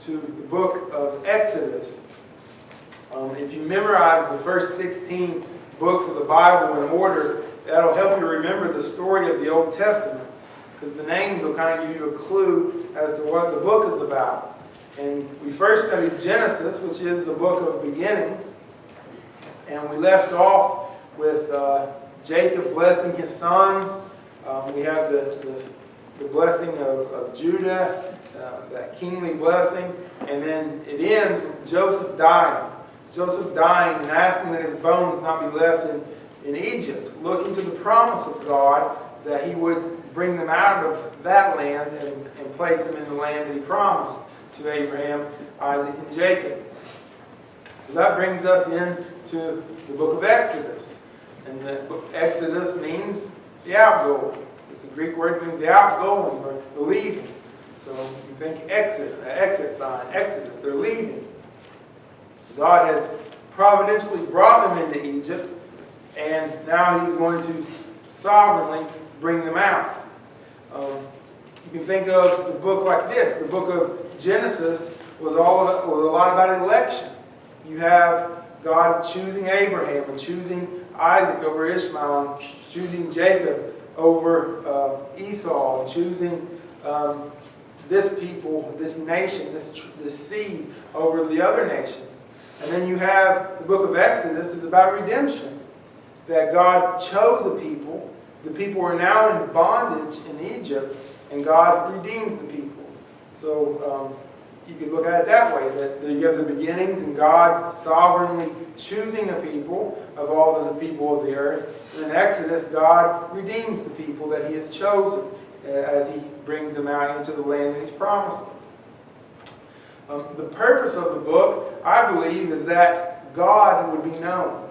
to the book of Exodus. If you memorize the first 16 books of the Bible in order, that'll help you remember the story of the Old Testament, because the names will kind of give you a clue as to what the book is about. And we first studied Genesis, which is the book of beginnings, and we left off with Jacob blessing his sons. We have the blessing of Judah, that kingly blessing, and then it ends with Joseph dying. Joseph dying and asking that his bones not be left in Egypt, looking to the promise of God that he would bring them out of that land and place them in the land that he promised to Abraham, Isaac, and Jacob. So that brings us into the book of Exodus. And the book of Exodus means the outgoing. It's a Greek word that means the outgoing or the leaving. So you think exit sign, Exodus, they're leaving. God has providentially brought them into Egypt, and now He's going to sovereignly bring them out. You can think of the book like this. The book of Genesis was a lot about election. You have God choosing Abraham and choosing Isaac over Ishmael, and choosing Jacob over Esau, and choosing this people, this nation, this seed over the other nations. And then you have the book of Exodus is about redemption. That God chose a people. The people are now in bondage in Egypt, and God redeems the people. So you could look at it that way, that you have the beginnings and God sovereignly choosing a people of all of the people of the earth. And in Exodus, God redeems the people that He has chosen as He brings them out into the land that He's promised them. The purpose of the book, I believe, is that God would be known.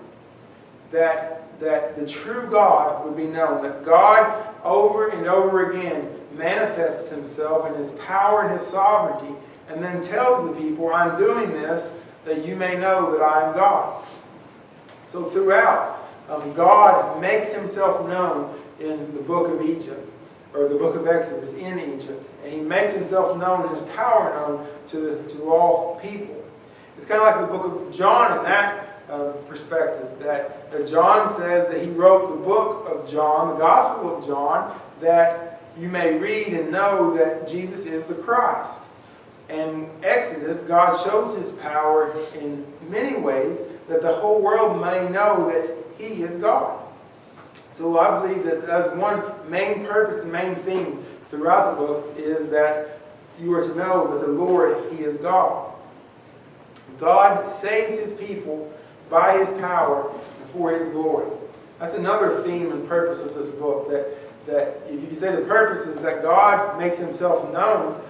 That the true God would be known. That God, over and over again, manifests Himself in His power and His sovereignty, and then tells the people, I'm doing this, that you may know that I am God. So throughout, God makes Himself known in the book of Egypt, or the book of Exodus in Egypt. And He makes Himself known and His power known to all people. It's kind of like the book of John in that perspective. That John says that he wrote the book of John, the Gospel of John, that you may read and know that Jesus is the Christ. And Exodus, God shows His power in many ways that the whole world may know that He is God. So I believe that that's one main purpose and main theme throughout the book is that you are to know that the Lord, He is God. God saves His people by His power and for His glory. That's another theme and purpose of this book. That if you could say the purpose is that God makes Himself known,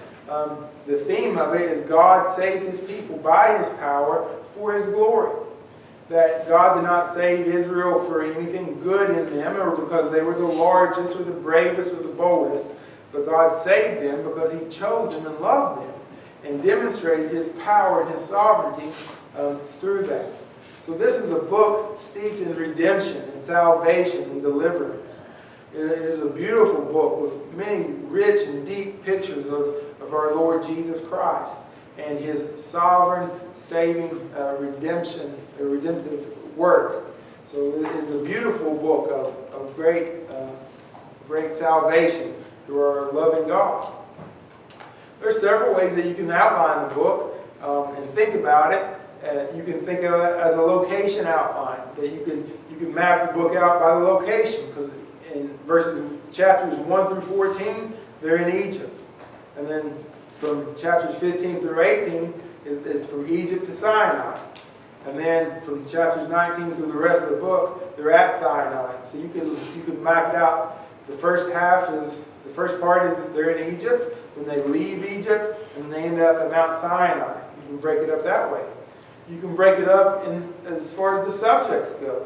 the theme of it is God saves His people by His power for His glory. That God did not save Israel for anything good in them or because they were the largest or the bravest or the boldest, but God saved them because He chose them and loved them and demonstrated His power and His sovereignty through that. So this is a book steeped in redemption and salvation and deliverance. It is a beautiful book with many rich and deep pictures of our Lord Jesus Christ and His sovereign, saving, redemptive work. So it is a beautiful book of great salvation through our loving God. There are several ways that you can outline the book and think about it. You can think of it as a location outline, that you can map the book out by the location, because in chapters 1 through 14, they're in Egypt. And then from chapters 15 through 18, it's from Egypt to Sinai. And then from chapters 19 through the rest of the book, they're at Sinai. So you can map it out. The first part is that they're in Egypt, then they leave Egypt, and they end up at Mount Sinai. You can break it up that way. You can break it up as far as the subjects go.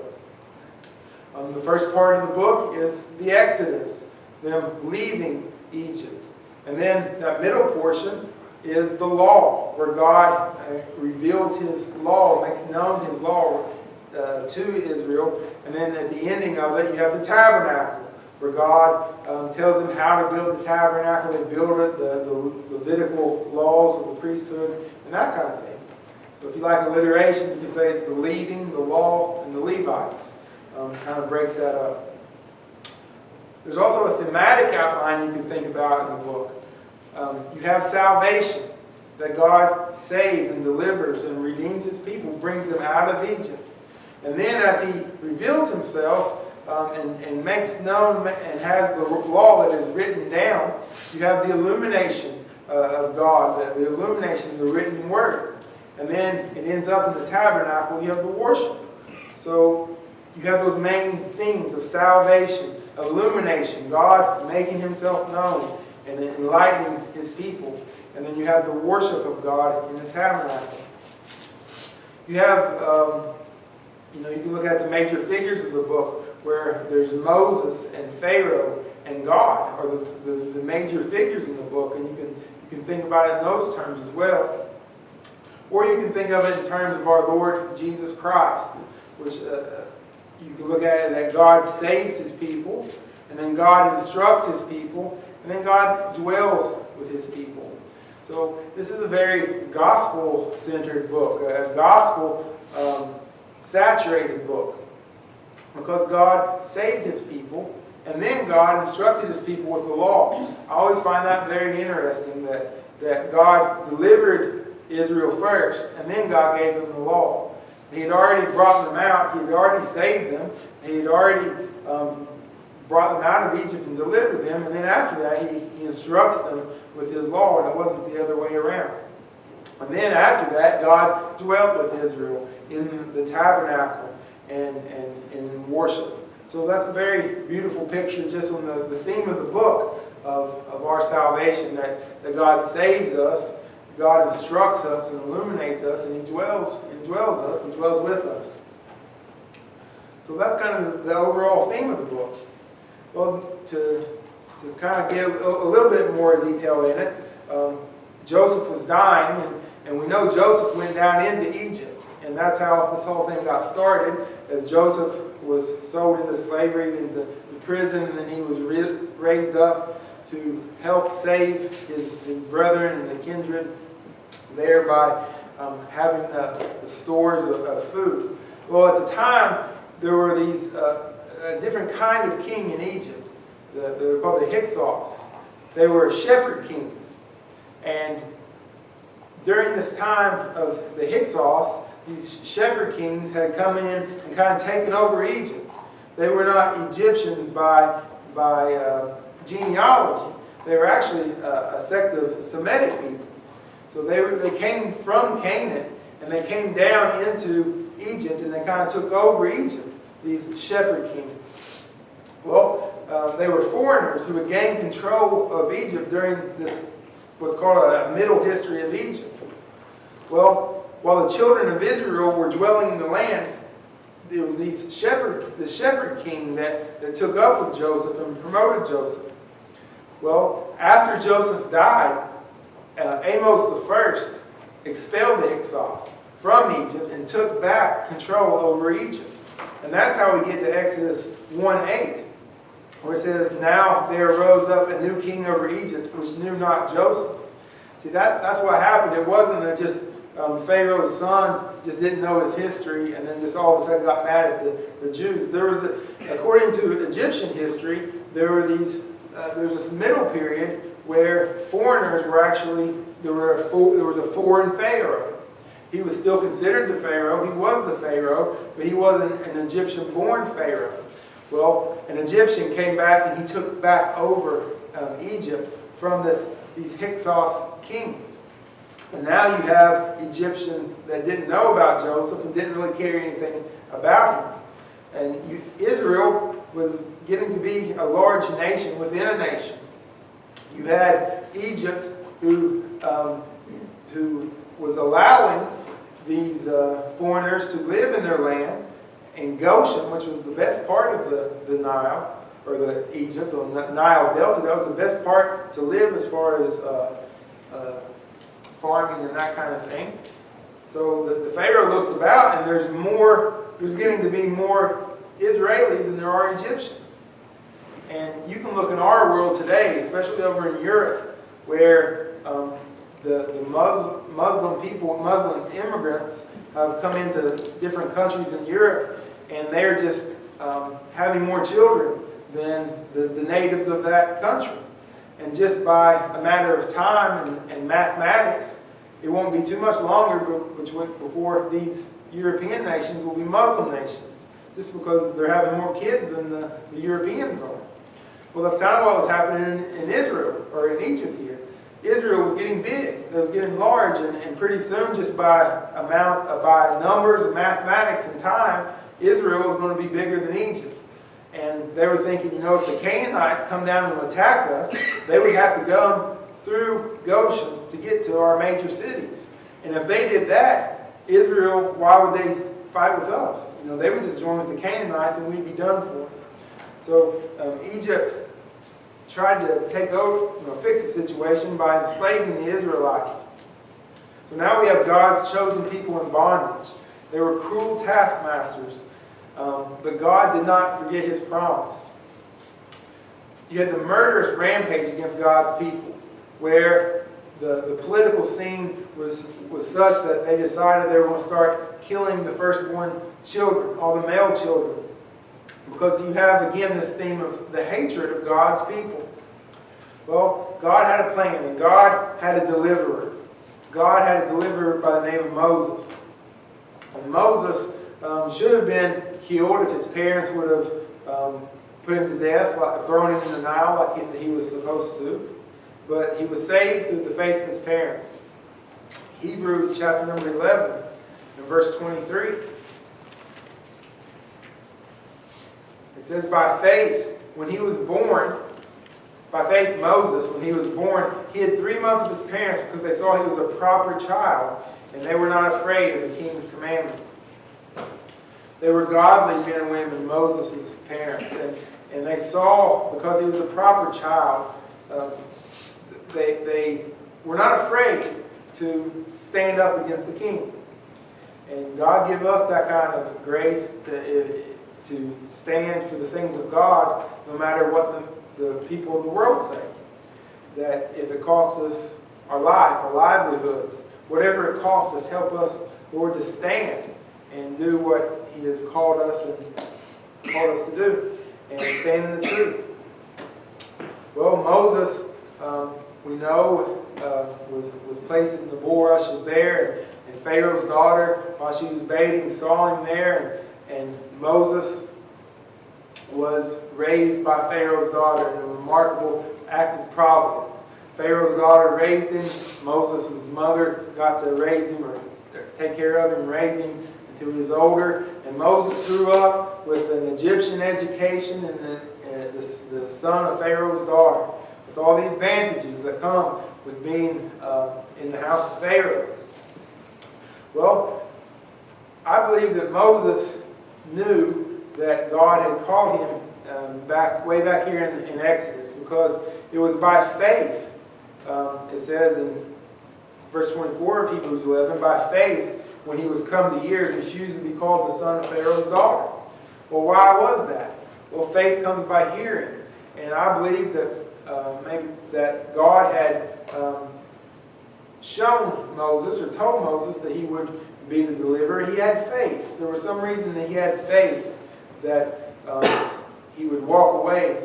The first part of the book is the Exodus, them leaving Egypt. And then that middle portion is the law, where God reveals His law, makes known His law to Israel. And then at the ending of it, you have the tabernacle, where God tells them how to build the tabernacle. They build it, the Levitical laws of the priesthood, and that kind of thing. So if you like alliteration, you can say it's the leaving, the law, and the Levites. Kind of breaks that up. There's also a thematic outline you can think about in the book. You have salvation, that God saves and delivers and redeems His people, brings them out of Egypt. And then as He reveals Himself and makes known and has the law that is written down, you have the illumination of God, the illumination of the written Word. And then it ends up in the tabernacle, you have the worship. So you have those main themes of salvation, illumination, God making Himself known and enlightening His people. And then you have the worship of God in the tabernacle. You have, you can look at the major figures of the book where there's Moses and Pharaoh and God are the major figures in the book. And you can think about it in those terms as well. Or you can think of it in terms of our Lord Jesus Christ, which you can look at it that God saves His people, and then God instructs His people, and then God dwells with His people. So this is a very gospel-centered book, a gospel-saturated book, because God saved His people, and then God instructed His people with the law. I always find that very interesting, that God delivered Israel first, and then God gave them the law. He had already brought them out. He had already saved them. He had already brought them out of Egypt and delivered them. And then after that, He instructs them with His law, and it wasn't the other way around. And then after that, God dwelt with Israel in the tabernacle and in worship. So that's a very beautiful picture just on the theme of the book of our salvation, that God saves us, God instructs us and illuminates us, and He dwells us and dwells with us. So that's kind of the overall theme of the book. Well, to kind of get a little bit more detail in it, Joseph was dying, and we know Joseph went down into Egypt, and that's how this whole thing got started, as Joseph was sold into slavery, into prison, and then he was raised up to help save his brethren and the kindred there by having the stores of food. Well, at the time, there were these a different kind of king in Egypt. They're called the Hyksos. They were shepherd kings. And during this time of the Hyksos, these shepherd kings had come in and kind of taken over Egypt. They were not Egyptians by genealogy. They were actually a sect of Semitic people. So they came from Canaan, and they came down into Egypt, and they kind of took over Egypt, these shepherd kings. Well, they were foreigners who had gained control of Egypt during this, what's called a middle history of Egypt. Well, while the children of Israel were dwelling in the land, there was the shepherd king that took up with Joseph and promoted Joseph. Well, after Joseph died, Amos the first expelled the Hyksos from Egypt and took back control over Egypt. And that's how we get to Exodus 1:8, where it says, "Now there arose up a new king over Egypt, which knew not Joseph." See, that's what happened. It wasn't that just Pharaoh's son just didn't know his history and then just all of a sudden got mad at the Jews. There was, according to Egyptian history, there was this middle period where foreigners were actually, there was a foreign pharaoh. He was still considered the pharaoh. He was the pharaoh, but he wasn't an Egyptian-born pharaoh. Well, an Egyptian came back and he took back over Egypt from these Hyksos kings. And now you have Egyptians that didn't know about Joseph and didn't really care anything about him. And Israel was getting to be a large nation within a nation. You had Egypt, who was allowing these foreigners to live in their land, in Goshen, which was the best part of the Nile, or the Egypt, or the Nile Delta. That was the best part to live as far as farming and that kind of thing. So the Pharaoh looks about, and there's getting to be more Israelis than there are Egyptians. And you can look in our world today, especially over in Europe, where the Muslim people, Muslim immigrants have come into different countries in Europe, and they're just having more children than the natives of that country. And just by a matter of time and mathematics, it won't be too much longer before these European nations will be Muslim nations, just because they're having more kids than the Europeans are. Well, that's kind of what was happening in Israel, or in Egypt here. Israel was getting big, it was getting large, and pretty soon, just by numbers and mathematics and time, Israel was going to be bigger than Egypt. And they were thinking, if the Canaanites come down and attack us, they would have to go through Goshen to get to our major cities. And if they did that, Israel, why would they fight with us? They would just join with the Canaanites and we'd be done for. So Egypt tried to take over, fix the situation by enslaving the Israelites. So now we have God's chosen people in bondage. They were cruel taskmasters, but God did not forget His promise. You had the murderous rampage against God's people, where the political scene was such that they decided they were going to start killing the firstborn children, all the male children. Because you have, again, this theme of the hatred of God's people. Well, God had a plan, and God had a deliverer. God had a deliverer by the name of Moses. And Moses should have been killed if his parents would have put him to death, like thrown him in the Nile like he was supposed to. But he was saved through the faith of his parents. Hebrews chapter number 11 and verse 23. It says, by faith, when he was born, by faith Moses, when he was born, he hid 3 months of his parents because they saw he was a proper child, and they were not afraid of the king's commandment. They were godly men and women, Moses' parents, and they saw, because he was a proper child, they were not afraid to stand up against the king. And God give us that kind of grace to stand for the things of God, no matter what the people of the world say. That if it costs us our life, our livelihoods, whatever it costs us, help us, Lord, to stand and do what He has called us to do, and stand in the truth. Well, Moses, we know, was placed in the bulrushes there, and Pharaoh's daughter, while she was bathing, saw him there, and Moses was raised by Pharaoh's daughter in a remarkable act of providence. Pharaoh's daughter raised him. Moses' mother got to raise him, or take care of him, raise him until he was older. And Moses grew up with an Egyptian education and the son of Pharaoh's daughter, with all the advantages that come with being in the house of Pharaoh. Well, I believe that Moses knew that God had called him way back here in Exodus, because it was by faith. It says in verse 24 of Hebrews 11, by faith, when he was come to years, refused to be called the son of Pharaoh's daughter. Well, why was that? Well, faith comes by hearing. And I believe that maybe that God had shown Moses, or told Moses, that he would be the deliverer. He had faith. There was some reason that he had faith that he would walk away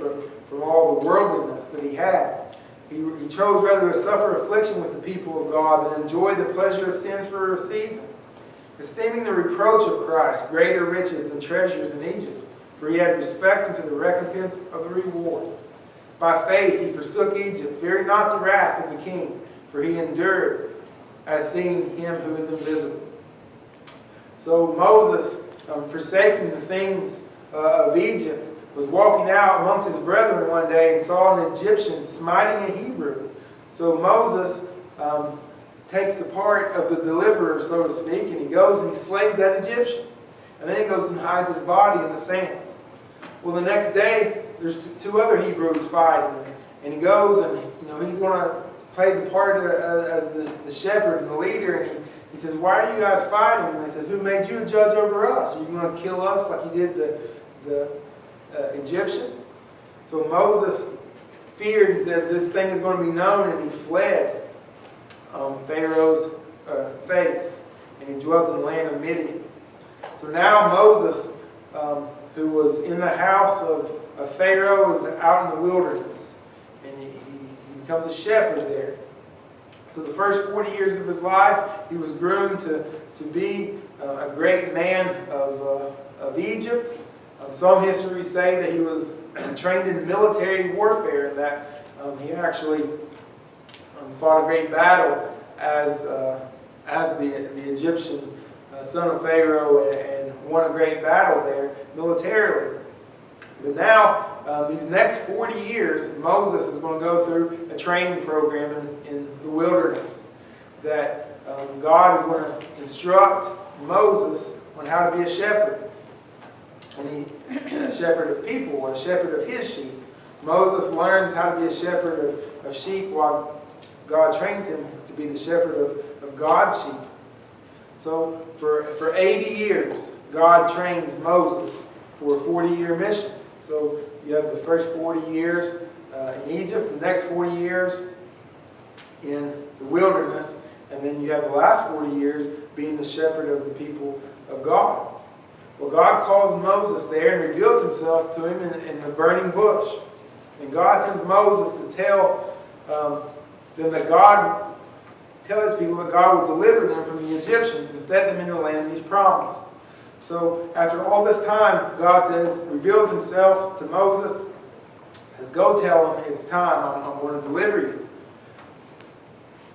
from all the worldliness that he had. He chose rather to suffer affliction with the people of God than enjoy the pleasure of sins for a season, esteeming the reproach of Christ greater riches than treasures in Egypt, for he had respect unto the recompense of the reward. By faith he forsook Egypt, fearing not the wrath of the king, for he endured as seeing him who is invisible. So Moses, forsaking the things of Egypt, was walking out amongst his brethren one day and saw an Egyptian smiting a Hebrew. So Moses takes the part of the deliverer, so to speak, and he goes and he slays that Egyptian. And then he goes and hides his body in the sand. Well, the next day, there's two other Hebrews fighting, and he goes and he's going to play the part as the shepherd and the leader, and he says, "Why are you guys fighting?" And they said, "Who made you a judge over us? Are you going to kill us like you did the Egyptian?" So Moses feared and said, this thing is going to be known, and he fled Pharaoh's face, and he dwelt in the land of Midian. So now Moses, who was in the house of Pharaoh, is out in the wilderness, and he becomes a shepherd there. So the first 40 years of his life, he was groomed to be a great man of Egypt. Some histories say that he was trained in military warfare, and that he actually fought a great battle as the Egyptian son of Pharaoh, and won a great battle there militarily. But now, these next 40 years, Moses is going to go through a training program in the wilderness, that God is going to instruct Moses on how to be a shepherd. And a shepherd of people, or a shepherd of his sheep. Moses learns how to be a shepherd of sheep, while God trains him to be the shepherd of God's sheep. So for 80 years, God trains Moses for a 40-year mission. So you have the first 40 years in Egypt, the next 40 years in the wilderness, and then you have the last 40 years being the shepherd of the people of God. Well, God calls Moses there and reveals himself to him in the burning bush. And God sends Moses to tell them that tell his people that God will deliver them from the Egyptians and set them in the land he's promised. So after all this time, God reveals himself to Moses, says, go tell him it's time, I'm going to deliver you.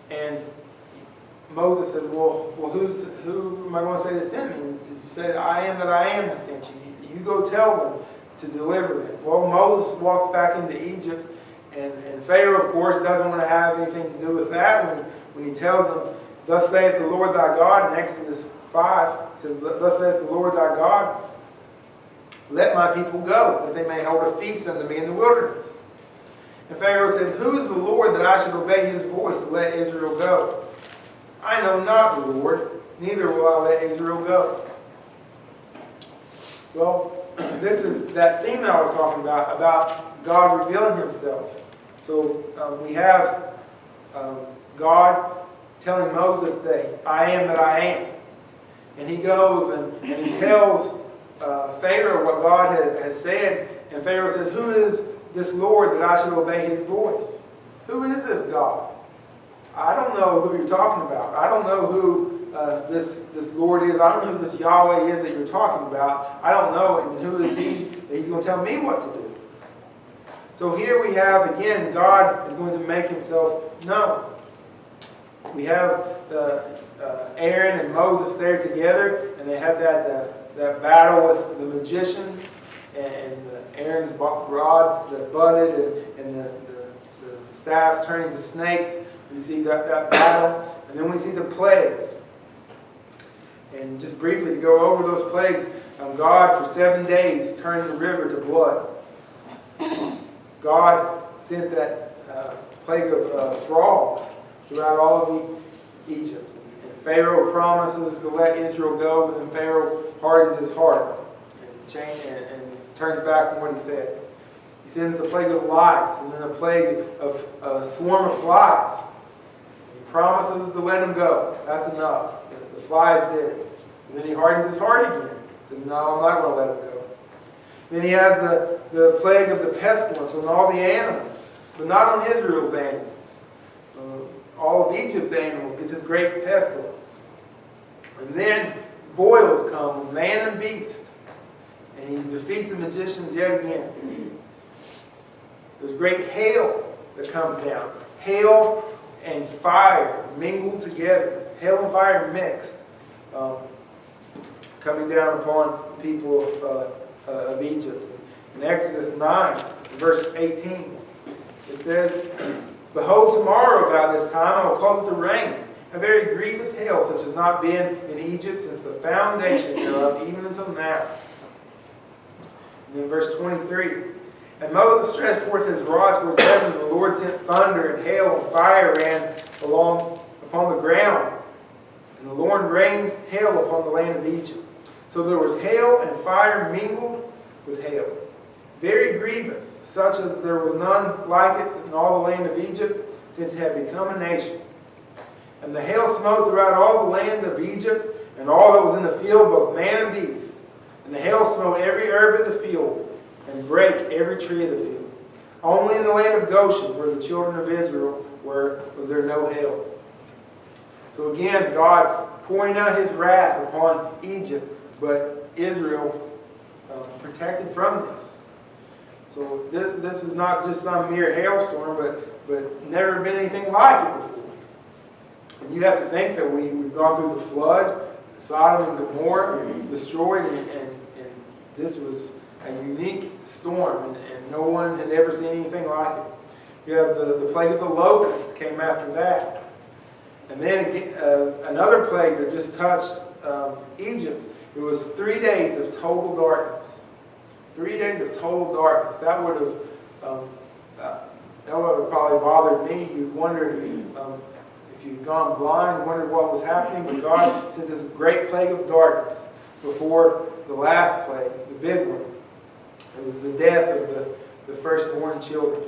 And Moses says, well, who am I going to say this in? And he said, I am that I am has sent you. You go tell them to deliver them. Well, Moses walks back into Egypt, and Pharaoh, of course, doesn't want to have anything to do with that when he tells them, thus saith the Lord thy God, in Exodus 5, it says, thus saith the Lord thy God, let my people go, that they may hold a feast unto me in the wilderness. And Pharaoh said, who is the Lord that I should obey his voice to let Israel go? I know not the Lord, neither will I let Israel go. Well, this is that theme that I was talking about God revealing himself. So we have God telling Moses that I am that I am. And he goes and he tells Pharaoh what God has said. And Pharaoh said, who is this Lord that I should obey his voice? Who is this God? I don't know who you're talking about. I don't know who this Lord is. I don't know who this Yahweh is that you're talking about. I don't know. And who is he that he's going to tell me what to do? So here we have, again, God is going to make himself known. We have Aaron and Moses there together, and they have that battle with the magicians, and Aaron's rod that budded, and the staffs turning to snakes. We see that battle, and then we see the plagues. And just briefly to go over those plagues, God for 7 days turned the river to blood. God sent that plague of frogs throughout all of Egypt. And Pharaoh promises to let Israel go, but then Pharaoh hardens his heart and turns back on what he said. He sends the plague of lice, and then a plague of a swarm of flies. He promises to let them go. That's enough. The flies did it. And then he hardens his heart again. He says, no, I'm not going to let them go. Then he has the plague of the pestilence on all the animals, but not on Israel's animals. All of Egypt's animals get this great pestilence. And then boils come, man and beast. And he defeats the magicians yet again. There's great hail that comes down. Hail and fire mingled together. Hail and fire mixed. Coming down upon the people of Egypt. In Exodus 9, verse 18, it says, behold, tomorrow about this time I will cause it to rain, a very grievous hail, such as not been in Egypt since the foundation thereof, even until now. And then verse 23, and Moses stretched forth his rod towards heaven, and the Lord sent thunder and hail and fire ran along upon the ground. And the Lord rained hail upon the land of Egypt. So there was hail and fire mingled with hail. very grievous, such as there was none like it in all the land of Egypt, since it had become a nation. And the hail smote throughout all the land of Egypt, and all that was in the field, both man and beast. And the hail smote every herb of the field, and brake every tree of the field. Only in the land of Goshen, where the children of Israel were, was there no hail. So again, God pouring out his wrath upon Egypt, but Israel protected from this. So this is not just some mere hailstorm, but never been anything like it before. And you have to think that we've gone through the flood, Sodom and Gomorrah destroyed, and this was a unique storm, and no one had ever seen anything like it. You have the plague of the locust came after that. And then again, another plague that just touched Egypt. It was 3 days of total darkness. 3 days of total darkness. That would have probably bothered me. You wondered if you'd gone blind, wondered what was happening. But God sent this great plague of darkness before the last plague, the big one. It was the death of the firstborn children.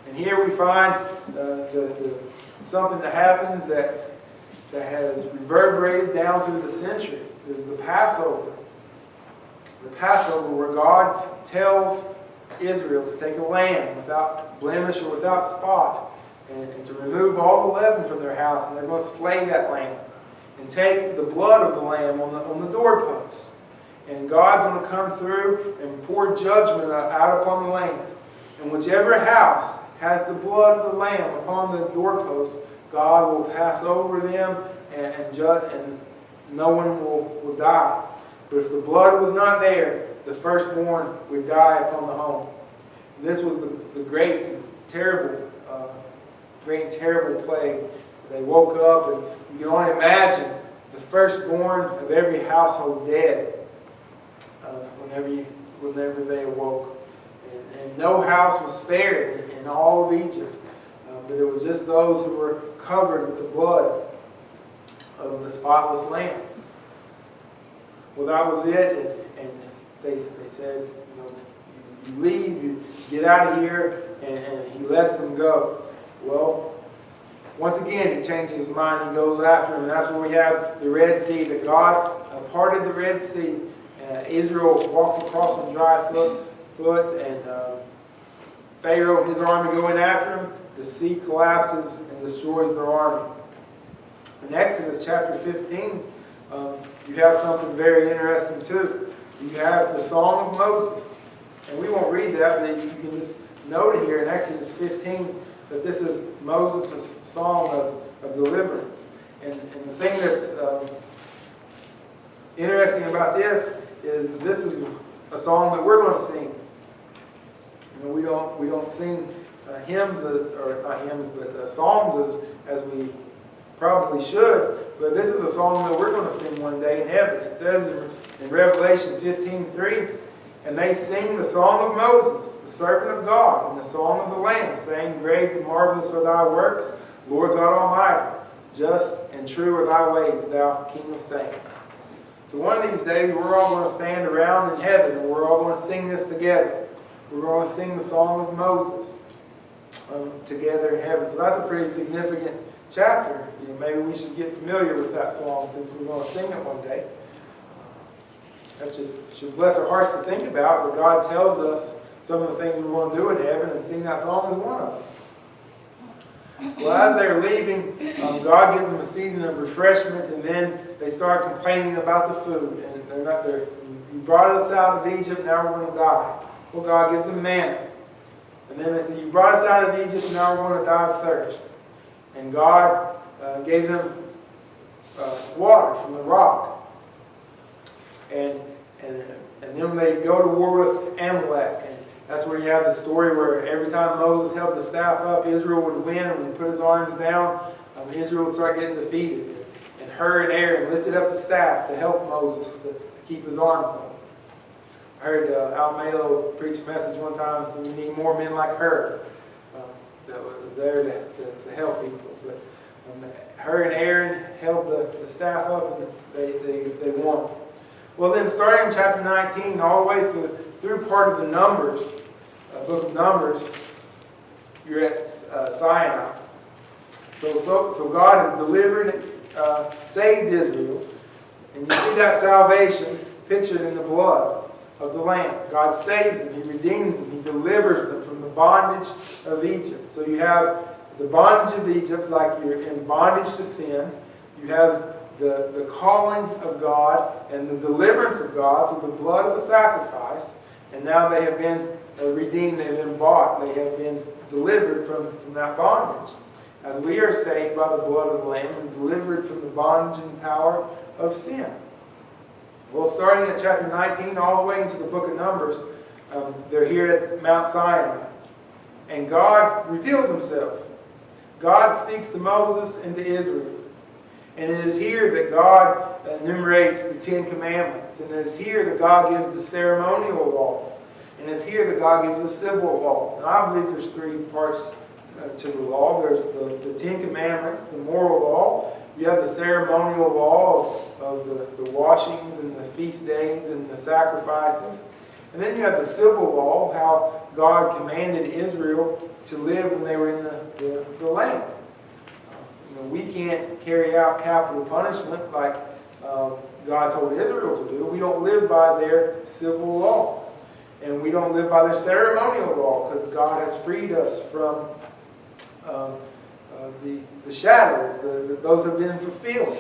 And here we find something that happens that has reverberated down through the centuries. Is the Passover. The Passover, where God tells Israel to take a lamb without blemish or without spot, and to remove all the leaven from their house, and they're going to slay that lamb and take the blood of the lamb on the doorpost. And God's going to come through and pour judgment out upon the land. And whichever house has the blood of the lamb upon the doorpost, God will pass over them and judge, and no one will die. But if the blood was not there, the firstborn would die upon the home. And this was the great and terrible plague. They woke up, and you can only imagine the firstborn of every household dead whenever they awoke. And no house was spared in all of Egypt. But it was just those who were covered with the blood of the spotless lamb. Well, that was it. And they said, you leave, you get out of here, and he lets them go. Well, once again, he changes his mind. He goes after them. And that's where we have the Red Sea, that God parted the Red Sea. Israel walks across on dry foot, and Pharaoh and his army go in after him. The sea collapses and destroys their army. In Exodus chapter 15, you have something very interesting too. You have the Song of Moses. And we won't read that, but you can just note it here in Exodus 15 that this is Moses' song of deliverance. And the thing that's interesting about this is a song that we're going to sing. We don't sing hymns, or not hymns, but psalms as we probably should. But this is a song that we're going to sing one day in heaven. It says in Revelation 15:3, and they sing the song of Moses, the servant of God, and the song of the Lamb, saying, great and marvelous are thy works, Lord God Almighty. Just and true are thy ways, thou King of saints. So one of these days, we're all going to stand around in heaven, and we're all going to sing this together. We're going to sing the song of Moses together in heaven. So that's a pretty significant chapter. Maybe we should get familiar with that song since we're going to sing it one day. That should bless our hearts to think about, but God tells us some of the things we're going to do in heaven, and sing that song is one of them. Well, as they're leaving, God gives them a season of refreshment, and then they start complaining about the food. And you brought us out of Egypt, now we're going to die. Well, God gives them manna. And then they say, you brought us out of Egypt, and now we're going to die of thirst. And God gave them water from the rock. And then they go to war with Amalek. And that's where you have the story where every time Moses held the staff up, Israel would win. And when he put his arms down, Israel would start getting defeated. And Hur and Aaron lifted up the staff to help Moses to keep his arms up. I heard Al Malo preach a message one time, so we need more men like Hur that was there to help people. But Hur and Aaron held the staff up, and they won. Well, then starting in chapter 19, all the way through through part of the Numbers, book of Numbers, you're at Sinai. So God has delivered, saved Israel. And you see that salvation pictured in the blood of the Lamb. God saves them. He redeems them. He delivers them from the bondage of Egypt. So you have the bondage of Egypt, like you're in bondage to sin. You have the calling of God and the deliverance of God through the blood of a sacrifice. And now they have been redeemed. They have been bought. They have been delivered from that bondage. As we are saved by the blood of the Lamb and delivered from the bondage and power of sin. Well, starting at chapter 19 all the way into the book of Numbers, they're here at Mount Sinai. And God reveals himself. God speaks to Moses and to Israel. And it is here that God enumerates the 10 Commandments. And it is here that God gives the ceremonial law. And it's here that God gives the civil law. And I believe there's 3 parts to the law. There's the 10 Commandments, the moral law. You have the ceremonial law of the washings and the feast days and the sacrifices. And then you have the civil law, how God commanded Israel to live when they were in the land. We can't carry out capital punishment like God told Israel to do. We don't live by their civil law. And we don't live by their ceremonial law because God has freed us from the shadows. Those have been fulfilled.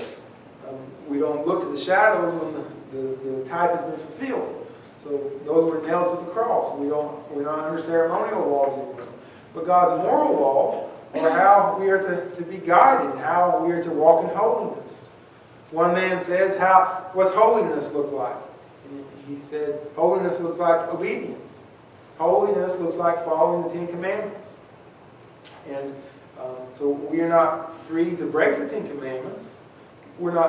We don't look to the shadows when the type has been fulfilled. So those were nailed to the cross. We're not under ceremonial laws anymore. But God's moral laws are how we are to be guided, how we are to walk in holiness. One man says, what's holiness look like? And he said, holiness looks like obedience. Holiness looks like following the 10 Commandments. And so we are not free to break the 10 Commandments. We're not